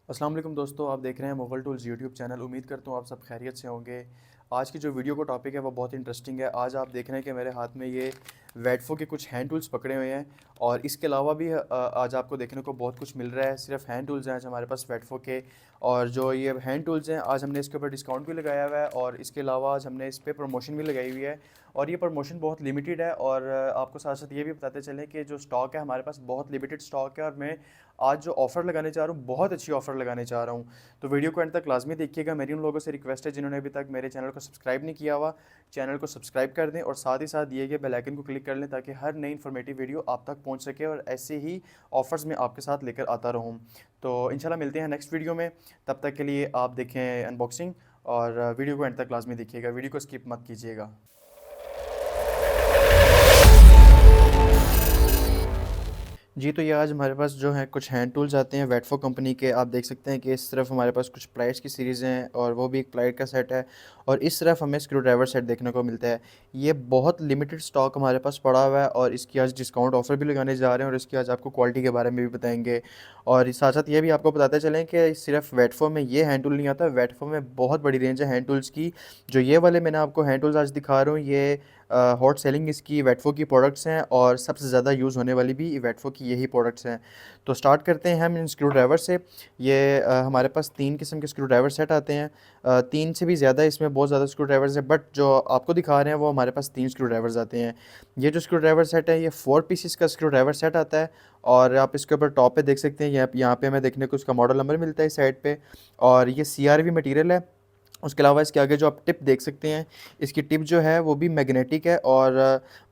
अस्सलाम वालेकुम दोस्तों, आप देख रहे हैं मुगल टूल्स यूट्यूब चैनल। उम्मीद करता हूँ आप सब खैरियत से होंगे। आज की जो वीडियो का टॉपिक है वो बहुत इंटरेस्टिंग है। आज आप देख रहे हैं कि मेरे हाथ में ये वेटफो के कुछ हैंड टूल्स पकड़े हुए हैं और इसके अलावा भी आज आपको देखने को बहुत कुछ मिल रहा है। सिर्फ हैंड टूल्स हैं आज हमारे पास वेटफो के, और जो ये हैंड टूल्स हैं आज हमने इसके ऊपर डिस्काउंट भी लगाया हुआ है और इसके अलावा आज हमने इस पर प्रमोशन भी लगाई हुई है। और ये प्रमोशन बहुत लिमिटेड है और आपको साथ साथ ये भी बताते चलें कि जो स्टॉक है हमारे पास बहुत लिमिटेड स्टॉक है और मैं आज जो ऑफ़र लगाने चाह रहा हूँ बहुत अच्छी ऑफ़र लगाने चाह रहा हूँ। तो वीडियो को एंड तक लाजमी देखिएगा। मेरी उन लोगों से रिक्वेस्ट है जिन्होंने अभी तक मेरे चैनल को सब्सक्राइब नहीं किया हुआ, चैनल को सब्सक्राइब कर दें और साथ ही साथ दिए गए बेल आइकन को क्लिक कर लें ताकि हर नई इन्फॉर्मेटिव वीडियो आप तक पहुँच सके और ऐसे ही ऑफ़र्स मैं आपके साथ लेकर आता रहूँ। तो इंशाल्लाह मिलते हैं नेक्स्ट वीडियो में। तब तक के लिए आप देखें अनबॉक्सिंग और वीडियो को एंड तक लाजमी देखिएगा, वीडियो को स्किप मत कीजिएगा। जी, तो ये आज हमारे पास जो है कुछ हैंड टूल्स आते हैं वेटफो कंपनी के। आप देख सकते हैं कि इस तरफ हमारे पास कुछ प्लाइट्स की सीरीज़ हैं और वो भी एक प्लाइट का सेट है, और इस तरफ हमें स्क्रू ड्राइवर सेट देखने को मिलता है। ये बहुत लिमिटेड स्टॉक हमारे पास पड़ा हुआ है और इसकी आज डिस्काउंट ऑफ़र भी लगाने जा रहे हैं और इसकी आज आपको क्वालिटी के बारे में भी बताएंगे। और साथ साथ ये भी आपको बताते चलें कि सिर्फ वेटफो में ये हैंड टूल नहीं आता, वेटफो में बहुत बड़ी रेंज है हैंड टूल्स की। जो ये वाले मैंने आपको हैंड टूल्स आज दिखा रहा हूँ, ये हॉट सेलिंग इसकी वेटफो की प्रोडक्ट्स हैं और सबसे ज़्यादा यूज़ होने वाली भी वेटफो की यही प्रोडक्ट्स हैं। तो स्टार्ट करते हैं हम इन स्क्रू ड्राइवर से। ये हमारे पास 3 किस्म के स्क्रू ड्राइवर सेट आते हैं। 3 से भी ज़्यादा, इसमें बहुत ज़्यादा स्क्रू ड्राइवर्स हैं, बट जो आपको दिखा रहे हैं वो हमारे पास 3 स्क्रू ड्राइवर्स आते हैं। ये जो स्क्रू ड्राइवर सेट है ये 4 पीसेस का स्क्रू ड्राइवर सेट आता है। और आप इसके ऊपर टॉप पे देख सकते हैं, यहाँ पे हमें देखने को उसका मॉडल नंबर मिलता है इस साइड पे, और ये CRV मटेरियल है। उसके अलावा इसके आगे जो आप टिप देख सकते हैं, इसकी टिप जो है वो भी मैग्नेटिक है और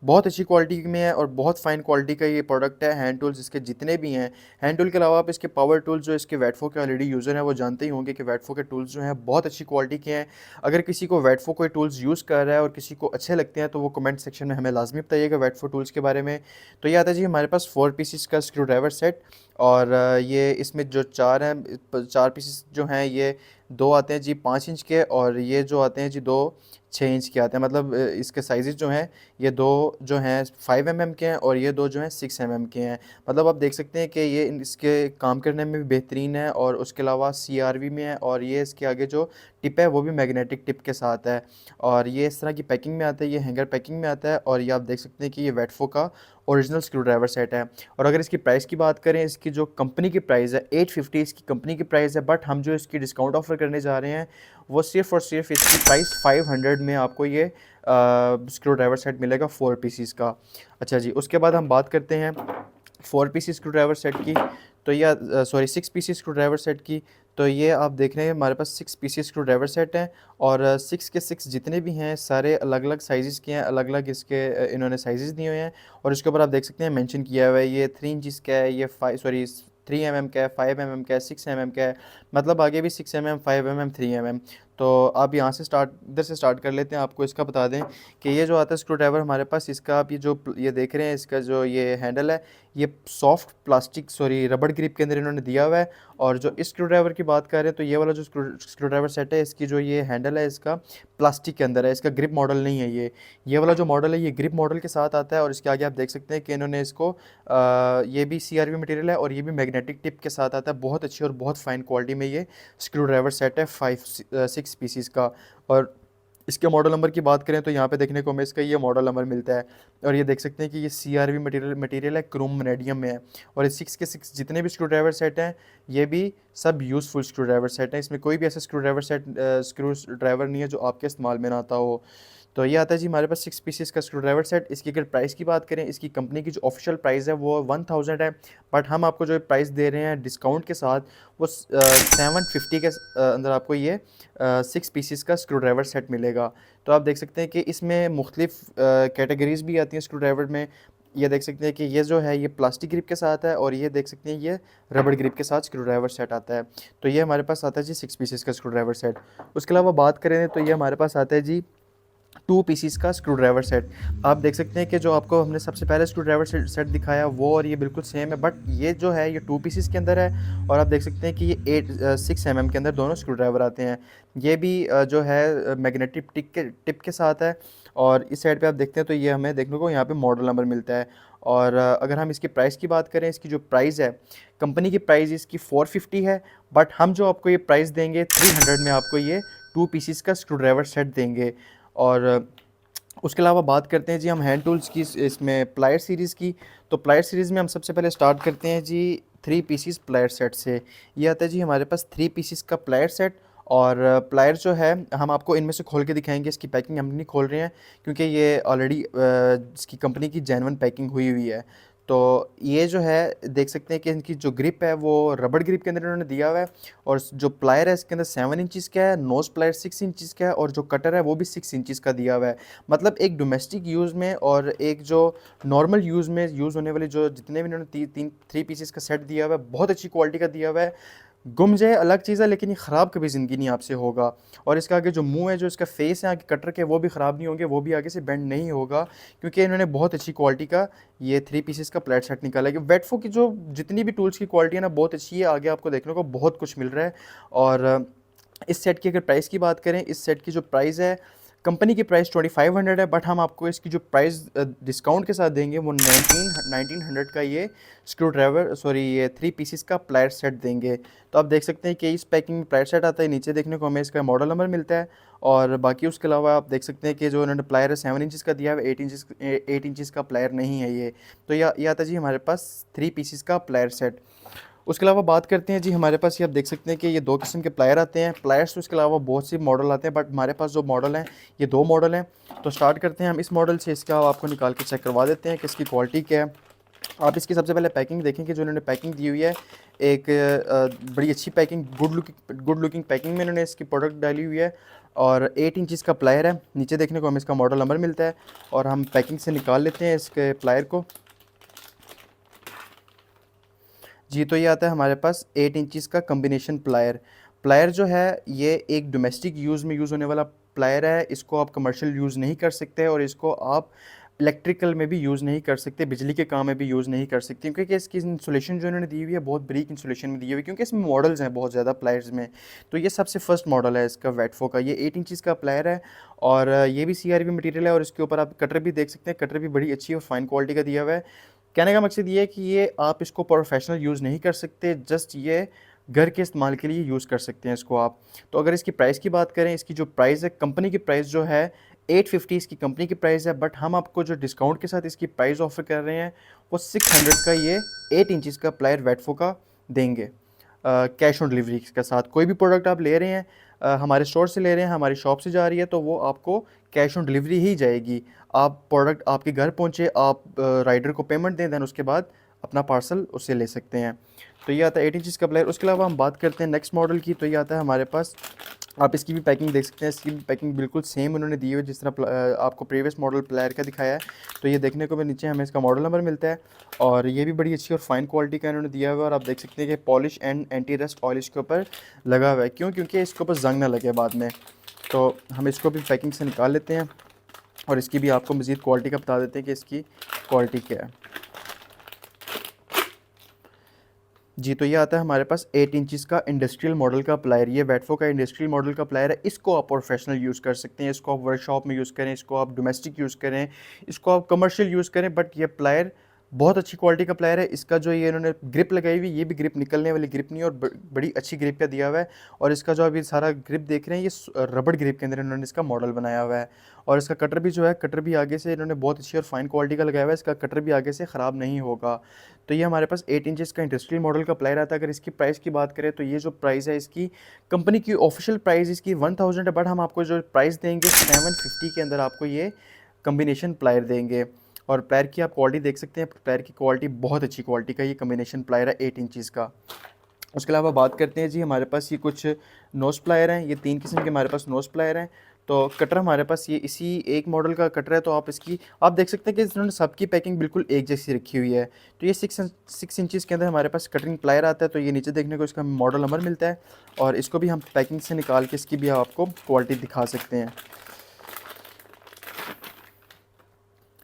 बहुत अच्छी क्वालिटी में है और बहुत फ़ाइन क्वालिटी का ये प्रोडक्ट है। हैंड टूल्स इसके जितने भी हैं, हैंड टूल के अलावा आप इसके पावर टूल्स जो इसके वेटफो के ऑलरेडी यूज़र हैं वो जानते ही होंगे कि वेटफो के टूल्स जो हैं बहुत अच्छी क्वालिटी के हैं। अगर किसी को वेटफो कोई टूल्स यूज़ कर रहा है और किसी को अच्छे लगते हैं तो वो कमेंट सेक्शन में हमें लाजमी बताइएगा वेटफो टूल्स के बारे में। तो ये आता है जी हमारे पास 4 पीसेस का स्क्रू ड्राइवर सेट, और ये इसमें जो 4 हैं, 4 पीसेस जो हैं, ये 2 आते हैं जी 5 इंच के और ये जो आते हैं जी 2 6 इंच के आते हैं। मतलब इसके साइज़ जो हैं, ये 2 जो हैं 5 mm के हैं और ये 2 जो हैं 6 mm के हैं। मतलब आप देख सकते हैं कि ये इसके काम करने में भी बेहतरीन है और उसके अलावा CRV में है, और ये इसके आगे जो टिप है वो भी मैग्नेटिक टिप के साथ है, और ये इस तरह की पैकिंग में आता है, ये हैंगर पैकिंग में आता है। और ये आप देख सकते हैं कि ये वेटफो का ओरिजिनल स्क्रू ड्राइवर सेट है। और अगर इसकी प्राइस की बात करें, इसकी जो कंपनी की प्राइस है 850 इसकी कंपनी की प्राइस है, बट हम जो इसकी डिस्काउंट ऑफ़र करने जा रहे हैं वो सिर्फ़ और सिर्फ इसकी प्राइस 500 में आपको ये स्क्रू ड्राइवर सेट मिलेगा 4 पीसीस का। अच्छा जी, उसके बाद हम बात करते हैं 4 पीसीस स्क्रू ड्राइवर सेट की। तो ये sorry 6 pieces screwdriver set की। तो ये आप देख रहे हैं हमारे पास 6 पीसीस स्क्रू ड्राइवर सेट हैं, और 6 के 6 जितने भी हैं सारे अलग अलग साइज़ के हैं, अलग अलग इसके इन्होंने साइज़ दिए हुए हैं। और इसके ऊपर आप देख सकते हैं मेंशन किया हुआ है, ये 3 इंचज़ का है, ये 3 mm का है, 5 mm का है, 6 mm का है। मतलब आगे भी 6 mm, 5 mm, 3 mm। तो आप यहाँ से इधर से स्टार्ट कर लेते हैं। आपको इसका बता दें कि ये जो आता है स्क्रू ड्राइवर हमारे पास, इसका आप ये देख रहे हैं, इसका जो ये हैंडल है ये सॉफ्ट प्लास्टिक रबड़ ग्रिप के अंदर इन्होंने दिया हुआ है। और जो इस स्क्रू ड्राइवर की बात करें तो ये वाला जो स्क्रू ड्राइवर सेट है, इसकी जो ये हैंडल है इसका प्लास्टिक के अंदर है, इसका ग्रिप मॉडल नहीं है। ये वाला जो मॉडल है ये ग्रिप मॉडल के साथ आता है, और इसके आगे आप देख सकते हैं कि इन्होंने इसको ये भी CRV मटेरियल है और ये भी मैग्नेटिक टिप के साथ आता है। बहुत अच्छी और बहुत फाइन क्वालिटी में ये स्क्रू ड्राइवर सेट है 6 पीसीस का। और इसके मॉडल नंबर की बात करें तो यहाँ पे देखने को हमें इसका ये मॉडल नंबर मिलता है, और ये देख सकते हैं कि ये CRV मटेरियल है, क्रोम वैनेडियम में है। और ये 6 के 6 जितने भी स्क्रू ड्राइवर सेट हैं ये भी सब यूज़फुल स्क्रू ड्राइवर सेट हैं। इसमें कोई भी ऐसा स्क्रू ड्राइवर नहीं है जो आपके इस्तेमाल में ना आता हो। तो ये आता है जी हमारे पास 6 पीसेस का स्क्रू ड्राइवर सेट। इसकी अगर प्राइस की बात करें, इसकी कंपनी की जो ऑफिशियल प्राइस है वो 1000 है, बट हम आपको जो प्राइस दे रहे हैं डिस्काउंट के साथ वो 750 के अंदर आपको ये 6 पीसेस का स्क्रू ड्राइवर सेट मिलेगा। तो आप देख सकते हैं कि इसमें मुख्तलिफ कैटेगरीज भी आती हैं स्क्रू ड्राइवर में। ये देख सकते हैं कि ये जो है ये प्लास्टिक ग्रिप के साथ है, और ये देख सकते हैं ये रबड़ ग्रिप के साथ स्क्रू ड्राइवर सेट आता है। तो ये हमारे पास आता है जी 6 पीसेस का स्क्रू ड्राइवर सेट। उसके अलावा बात करें तो ये हमारे पास आता है जी 2 पीसीस का स्क्रू ड्राइवर सेट। आप देख सकते हैं कि जो आपको हमने सबसे पहले स्क्रू ड्राइवर सेट दिखाया वो और ये बिल्कुल सेम है, बट ये जो है ये 2 पीसीस के अंदर है, और आप देख सकते हैं कि ये 6 mm के अंदर दोनों स्क्रू ड्राइवर आते हैं। ये भी जो है मैग्नेटिक टिप के साथ है। और इस साइड पे आप देखते हैं तो ये हमें देखने को यहाँ पे मॉडल नंबर मिलता है। और अगर हम इसकी प्राइस की बात करें, इसकी जो प्राइस है, कंपनी की प्राइस इसकी 450 है, बट हम जो आपको ये प्राइस देंगे 300 में आपको ये 2 पीसीस का स्क्रू ड्राइवर सेट देंगे। और उसके अलावा बात करते हैं जी हम हैंड टूल्स की, इसमें प्लायर सीरीज़ की। तो प्लायर सीरीज़ में हम सबसे पहले स्टार्ट करते हैं जी 3 पीसीस प्लायर सेट से। ये आता है जी हमारे पास 3 पीसीस का प्लायर सेट। और प्लायर जो है हम आपको इनमें से खोल के दिखाएंगे, इसकी पैकिंग हम नहीं खोल रहे हैं क्योंकि ये ऑलरेडी इसकी कंपनी की जेन्युइन पैकिंग हुई हुई है। तो ये जो है देख सकते हैं कि इनकी जो ग्रिप है वो रबड़ ग्रिप के अंदर इन्होंने दिया हुआ है। और जो प्लायर है इसके अंदर 7 इंचज़ का है, नोज प्लायर 6 इंचज़ का है, और जो कटर है वो भी 6 इंचज़ का दिया हुआ है। मतलब एक डोमेस्टिक यूज़ में और एक जो नॉर्मल यूज़ में यूज़ होने वाली जो जितने भी इन्होंने 3 पीसेस का सेट दिया हुआ है, बहुत अच्छी क्वालिटी का दिया हुआ है। गुम जाए अलग चीज़ है, लेकिन ये ख़राब कभी ज़िंदगी नहीं आपसे होगा। और इसका आगे जो मुंह है, जो इसका फेस है आगे कटर के, वो भी ख़राब नहीं होंगे, वो भी आगे से बेंड नहीं होगा, क्योंकि इन्होंने बहुत अच्छी क्वालिटी का ये 3 पीसेस का प्लेट सेट निकाला है। वेटफो की जो जितनी भी टूल्स की क्वालिटी है ना, बहुत अच्छी है। आगे आपको देखने को बहुत कुछ मिल रहा है। और इस सेट की अगर प्राइस की बात करें, इस सेट की जो प्राइस है, कंपनी की प्राइस 2500 है, बट हम आपको इसकी जो प्राइस डिस्काउंट के साथ देंगे वो 1900 का ये स्क्रू ड्राइवर, सॉरी, ये 3 पीसेस का प्लायर सेट देंगे। तो आप देख सकते हैं कि इस पैकिंग में प्लायर सेट आता है, नीचे देखने को हमें इसका मॉडल नंबर मिलता है। और बाकी उसके अलावा आप देख सकते हैं कि जो उन्होंने प्लायर है 7 इंचज़ का दिया है, 8 इंचज़ का प्लायर नहीं है ये। तो ये आता है जी हमारे पास 3 पीसेस का प्लायर सेट। उसके अलावा बात करते हैं जी हमारे पास, ये आप देख सकते हैं कि ये 2 किस्म के प्लायर आते हैं। प्लायर्स तो इसके अलावा बहुत सी मॉडल आते हैं, बट हमारे पास जो मॉडल हैं ये 2 मॉडल हैं। तो स्टार्ट करते हैं हम इस मॉडल से, इसका आपको निकाल के चेक करवा देते हैं कि इसकी क्वालिटी क्या है। आप इसकी सबसे पहले पैकिंग देखें कि जो इन्होंने पैकिंग दी हुई है, एक बड़ी अच्छी पैकिंग, गुड लुकिंग पैकिंग में इन्होंने इसकी प्रोडक्ट डाली हुई है। और 8 इंचज़ का प्लायर है, नीचे देखने को हमें इसका मॉडल नंबर मिलता है। और हम पैकिंग से निकाल लेते हैं इसके प्लायर को जी। तो ये आता है हमारे पास 8 इंचज़ का कम्बिनेशन प्लायर। प्लायर जो है ये एक डोमेस्टिक यूज़ में यूज़ होने वाला प्लायर है। इसको आप कमर्शियल यूज़ नहीं कर सकते, और इसको आप इलेक्ट्रिकल में भी यूज़ नहीं कर सकते, बिजली के काम में भी यूज़ नहीं कर सकते, क्योंकि इसकी इंसुलेशन जो इन्होंने दी हुई है बहुत बारीक इंसुलेशन में दी हुई है, क्योंकि इसमें मॉडल्स हैं बहुत ज़्यादा प्लायर्स में। तो ये सबसे फर्स्ट मॉडल है इसका वेटफो का, ये 8 इंचज़ का प्लायर है। और ये भी CRB मटेरियल है, और इसके ऊपर आप कटर भी देख सकते हैं, कटर भी बड़ी अच्छी और फाइन क्वालिटी का दिया हुआ है। कहने का मकसद ये है कि ये आप इसको प्रोफेशनल यूज़ नहीं कर सकते, जस्ट ये घर के इस्तेमाल के लिए यूज़ कर सकते हैं इसको आप। तो अगर इसकी प्राइस की बात करें, इसकी जो प्राइस है, कंपनी की प्राइस जो है 850 इसकी कंपनी की प्राइस है, बट हम आपको जो डिस्काउंट के साथ इसकी प्राइस ऑफर कर रहे हैं वो 600 का ये 8 इंचज़ का प्लायर वेटफो का देंगे, कैश ऑन डिलीवरी के साथ। कोई भी प्रोडक्ट आप ले रहे हैं, हमारे स्टोर से ले रहे हैं, हमारी शॉप से जा रही है, तो वो आपको कैश ऑन डिलीवरी ही जाएगी। आप प्रोडक्ट आपके घर पहुंचे, आप राइडर को पेमेंट दें, देन उसके बाद अपना पार्सल उससे ले सकते हैं। तो ये आता है 8 इंचज़ का प्लेयर। उसके अलावा हम बात करते हैं नेक्स्ट मॉडल की। तो ये आता है हमारे पास, आप इसकी भी पैकिंग देख सकते हैं, इसकी भी पैकिंग बिल्कुल सेम उन्होंने दी हुई है जिस तरह आपको प्रीवियस मॉडल प्लेयर का दिखाया है। तो ये देखने को भी नीचे हमें इसका मॉडल नंबर मिलता है, और ये भी बड़ी अच्छी और फाइन क्वालिटी का इन्होंने दिया हुआ है। और आप देख सकते हैं कि polish and anti rust oil इसके ऊपर लगा हुआ है। क्यों? क्योंकि इसके ऊपर जंग ना लगे बाद में। तो हम इसको भी पैकिंग से निकाल लेते हैं, और इसकी भी आपको मज़ीद क्वालिटी का बता देते हैं कि इसकी क्वालिटी क्या है जी। तो ये आता है हमारे पास 8 इंचज़ का इंडस्ट्रियल मॉडल का प्लायर। ये वेटफो का इंडस्ट्रियल मॉडल का प्लायर है। इसको आप प्रोफेशनल यूज़ कर सकते हैं, इसको आप वर्कशॉप में यूज़ करें, इसको आप डोमेस्टिक यूज़ करें, इसको आप कमर्शियल यूज़ करें, बट ये प्लायर बहुत अच्छी क्वालिटी का प्लायर है। इसका जो ये इन्होंने ग्रिप लगाई हुई, ये भी ग्रिप निकलने वाली ग्रिप नहीं है, और बड़ी अच्छी ग्रिप का दिया हुआ है। और इसका जो अभी सारा ग्रिप देख रहे हैं, ये रबड़ ग्रिप के अंदर इन्होंने इसका मॉडल बनाया हुआ है। और इसका कटर भी जो है, कटर भी आगे से इन्होंने बहुत अच्छी और फाइन क्वालिटी का लगाया हुआ है। इसका कटर भी आगे से ख़राब नहीं होगा। तो ये हमारे पास 8 इंचज़ का इंडस्ट्रियल मॉडल का प्लायर आता है। अगर इसकी प्राइस की बात करें, तो ये जो प्राइस है इसकी, कंपनी की ऑफिशियल प्राइस इसकी 1000 है, बट हम आपको जो प्राइस देंगे 750 के अंदर आपको ये कम्बिनेशन प्लायर देंगे। और प्लायर की आप क्वालिटी देख सकते हैं, प्लायर की क्वालिटी बहुत अच्छी क्वालिटी का ये कम्बिनेशन प्लायर है 8 इंचज़ का। उसके अलावा बात करते हैं जी, हमारे पास ये कुछ नोज़ प्लायर हैं। ये 3 किस्म के हमारे पास नोज़ प्लायर हैं। तो कटर हमारे पास ये इसी एक मॉडल का कटर है। तो आप देख सकते हैं कि इन्होंने सबकी पैकिंग बिल्कुल एक जैसी रखी हुई है। तो ये 6 इंचज़ के अंदर हमारे पास कटरिंग प्लायर आता है। तो ये नीचे देखने को इसका मॉडल नंबर मिलता है, और इसको भी हम पैकिंग से निकाल के इसकी भी आपको क्वालिटी दिखा सकते हैं।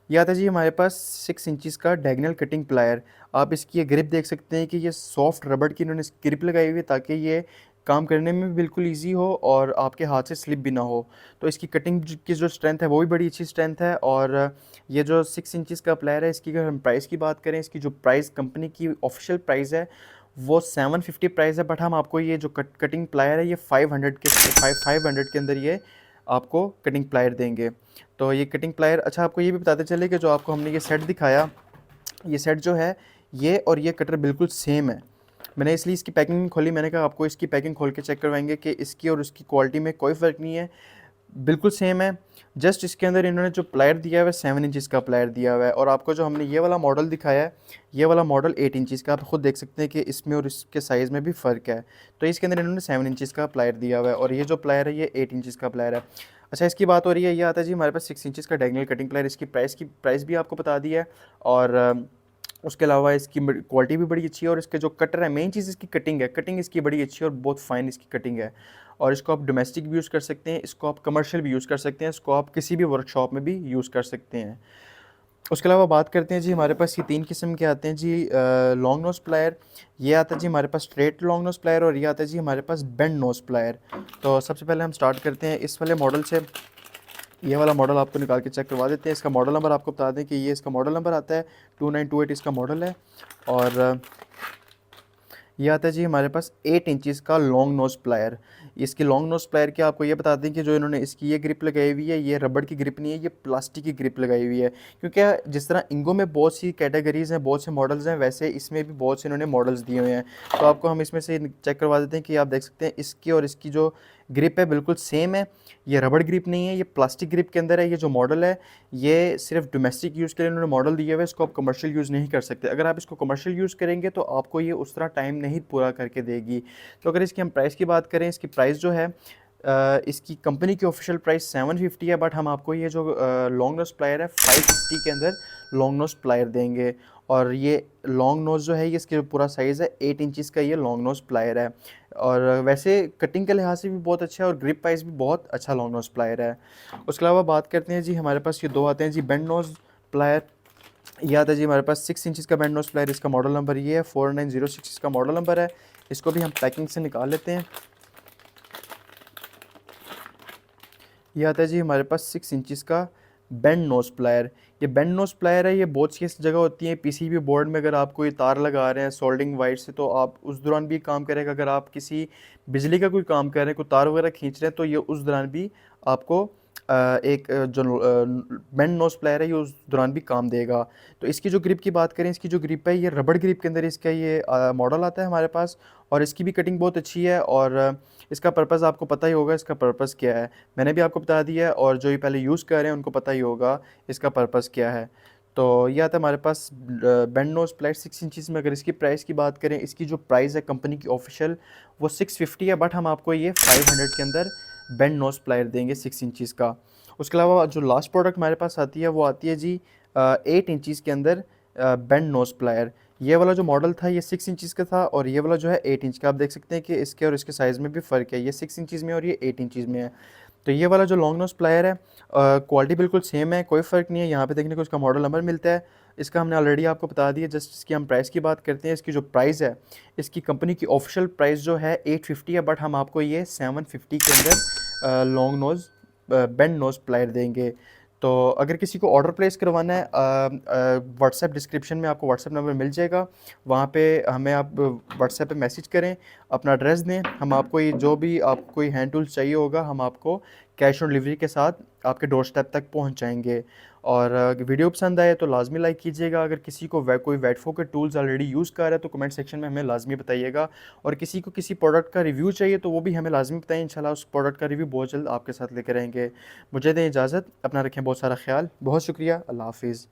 ये आता है जी हमारे पास 6 इंचज़ का डायगोनल कटिंग प्लायर। आप इसकी ये ग्रिप देख सकते हैं कि ये सॉफ्ट रबड़ की इन्होंने ग्रिप लगाई हुई है, ताकि ये काम करने में भी बिल्कुल ईजी हो और आपके हाथ से स्लिप भी ना हो। तो इसकी कटिंग की जो स्ट्रेंथ है वो भी बड़ी अच्छी स्ट्रेंथ है। और ये जो 6 इंचज़ का प्लेयर है, इसकी अगर हम प्राइस की बात करें, इसकी जो प्राइस कंपनी की ऑफिशियल प्राइस है वो 750 प्राइस है, बट हम आपको ये जो कटिंग प्लायर है ये 500 के अंदर ये आपको कटिंग प्लायर देंगे। तो ये कटिंग प्लायर, अच्छा आपको ये भी बताते चले कि जो आपको हमने ये सेट दिखाया, ये सेट जो है ये और ये कटर बिल्कुल सेम है। मैंने इसलिए इसकी पैकिंग नहीं खोली, मैंने कहा आपको इसकी पैकिंग खोल के चेक करवाएंगे कि इसकी और उसकी क्वालिटी में कोई फ़र्क नहीं है, बिल्कुल सेम है। जस्ट इसके अंदर इन्होंने जो प्लायर दिया हुआ है 7 इंचज़ का प्लायर दिया हुआ है। और आपको जो हमने ये वाला मॉडल दिखाया है, ये वाला मॉडल 8 इंचज़ का, आप खुद देख सकते हैं कि इसमें और इसके साइज़ में भी फ़र्क है। तो इसके अंदर इन्होंने 7 इंचज़ का प्लायर दिया हुआ है और ये जो प्लायर है ये 8 इंचज़ का प्लायर है। अच्छा, इसकी बात हो रही है, ये आता है जी हमारे पास 6 इंचज़ का डायगोनल कटिंग प्लायर। इसकी प्राइस भी आपको बता दी है। और उसके अलावा इसकी क्वालिटी भी बड़ी अच्छी है। और इसके जो कटर है, मेन चीज़ इसकी कटिंग है, कटिंग इसकी बड़ी अच्छी है और बहुत फाइन इसकी कटिंग है। और इसको आप डोमेस्टिक भी यूज़ कर सकते हैं, इसको आप कमर्शियल भी यूज़ कर सकते हैं, इसको आप किसी भी वर्कशॉप में भी यूज़ कर सकते हैं। उसके अलावा बात करते हैं जी, हमारे पास ये 3 किस्म के आते हैं जी लॉन्ग नोज़ प्लायर। ये आता है जी हमारे पास स्ट्रेट लॉन्ग नोज़ प्लायर और ये आता है जी हमारे पास बेंड नोज़ प्लायर। तो सबसे पहले हम स्टार्ट करते हैं इस वाले मॉडल से। ये वाला मॉडल आपको निकाल के चेक करवा देते हैं। इसका मॉडल नंबर आपको बता दें कि ये इसका मॉडल नंबर आता है 2928, इसका मॉडल है। और ये आता है जी हमारे पास 8 इंचज़ का लॉन्ग नोज़ प्लायर। इसकी लॉन्ग नोज़ प्लायर की आपको ये बता दें कि जो इन्होंने इसकी ये ग्रिप लगाई हुई है, ये रबड़ की ग्रिप नहीं है, ये प्लास्टिक की ग्रिप लगाई हुई है। क्योंकि जिस तरह इंगो में बहुत सी कैटेगरीज़ हैं, बहुत से मॉडल्स हैं, वैसे इसमें भी बहुत से इन्होंने मॉडल्स दिए हुए हैं। तो आपको हम इसमें से चेक करवा देते हैं कि आप देख सकते हैं इसकी और इसकी जो ग्रिप है बिल्कुल सेम है। ये रबड़ ग्रिप नहीं है, ये प्लास्टिक ग्रिप के अंदर है। ये जो मॉडल है ये सिर्फ डोमेस्टिक यूज़ के लिए उन्होंने मॉडल दिया हुआ है, इसको आप कमर्शियल यूज़ नहीं कर सकते। अगर आप इसको कमर्शियल यूज़ करेंगे तो आपको ये उस तरह टाइम नहीं पूरा करके देगी। तो अगर इसकी हम प्राइस की बात करें, इसकी प्राइस जो है इसकी कंपनी की ऑफिशियल प्राइस 750 है, बट हम आपको ये जो लॉन्ग नोज़ प्लायर है 550 के अंदर लॉन्ग नोज़ प्लायर देंगे। और ये लॉन्ग नोज़ जो है ये इसके पूरा साइज़ है 8 इंचज़ का, ये लॉन्ग नोज़ प्लायर है। और वैसे कटिंग के लिहाज से भी बहुत अच्छा है और ग्रिप वाइज भी बहुत अच्छा लॉन्ग नोज़ प्लायर है। उसके अलावा बात करते हैं जी, हमारे पास ये दो आते हैं जी बेंड नोज़ प्लायर। ये आता है जी हमारे पास 6 इंचज़ का बेंड नोज़ प्लायर। इसका मॉडल नंबर ये है 4906, इसका मॉडल नंबर है। इसको भी हम पैकिंग से निकाल लेते हैं। ये आता है जी हमारे पास 6 इंचज़ का बेंड नोज़ प्लायर। ये बेंड नोज़ प्लायर है, ये बहुत सी ऐसी जगह होती है पीसीबी बोर्ड में, अगर आप कोई तार लगा रहे हैं सोल्डिंग वायर से तो आप उस दौरान भी काम करेगा। अगर आप किसी बिजली का कोई काम कर रहे हैं, कोई तार वगैरह खींच रहे हैं, तो ये उस दौरान भी आपको जो बेंड नोज़ प्लायर है ये उस दौरान भी काम देगा। तो इसकी जो ग्रिप की बात करें, इसकी जो ग्रिप है ये रबड़ ग्रिप के अंदर इसका ये मॉडल आता है हमारे पास। और इसकी भी कटिंग बहुत अच्छी है। और इसका पर्पज़ आपको पता ही होगा, इसका पर्पज़ क्या है, मैंने भी आपको बता दिया है और जो ये पहले यूज़ कर रहे हैं उनको पता ही होगा इसका पर्पज़ क्या है। तो ये आता है हमारे पास बेंड नोज़ प्लायर 6 इंचज़ में। अगर इसकी प्राइस की बात करें, इसकी जो प्राइस है कंपनी की ऑफिशियल वो 650 है, बट हम आपको ये 500 के अंदर बेंड नोज़ प्लायर देंगे 6 इंचज़ का। उसके अलावा जो लास्ट प्रोडक्ट हमारे पास आती है वो आती है जी 8 इंचज़ के अंदर बेंड नोज़ प्लायर। ये वाला जो मॉडल था ये 6 इंचज़ का था और ये वाला जो है 8 इंच का। आप देख सकते हैं कि इसके और इसके साइज़ में भी फ़र्क है, ये 6 इंचज़ में और ये 8 इंचज़ में है। तो ये वाला जो लॉन्ग नोज़ प्लायर है क्वालिटी बिल्कुल सेम है, कोई फ़र्क नहीं है। यहाँ पे देखने को इसका मॉडल नंबर मिलता है, इसका हमने ऑलरेडी आपको बता दिया। जस्ट इसकी हम प्राइस की बात करते हैं, इसकी जो प्राइस है, इसकी कंपनी की ऑफिशियल प्राइस जो है 850 है, बट हम आपको ये 750 के अंदर long nose bend nose plier देंगे। तो अगर किसी को ऑर्डर प्लेस करवाना है, व्हाट्सएप डिस्क्रिप्शन में आपको व्हाट्सएप नंबर मिल जाएगा, वहाँ पे हमें आप व्हाट्सएप पे मैसेज करें, अपना एड्रेस दें, हम आपको ये जो भी आपको कोई हैंड टूल्स चाहिए होगा हम आपको कैश ऑन डिलीवरी के साथ आपके डोर स्टेप तक पहुँचाएँगे। और वीडियो पसंद आए तो लाजमी लाइक कीजिएगा। अगर किसी को कोई वेटफो के टूल्स ऑलरेडी यूज़ कर रहा है तो कमेंट सेक्शन में हमें लाजमी बताइएगा। और किसी को किसी प्रोडक्ट का रिव्यू चाहिए तो वो भी हमें लाजमी बताएं, इंशाल्लाह उस प्रोडक्ट का रिव्यू बहुत जल्द आपके साथ लेकर आएंगे। मुझे दें इजाज़त, अपना रखें बहुत सारा ख्याल, बहुत शुक्रिया, अल्लाह हाफिज़।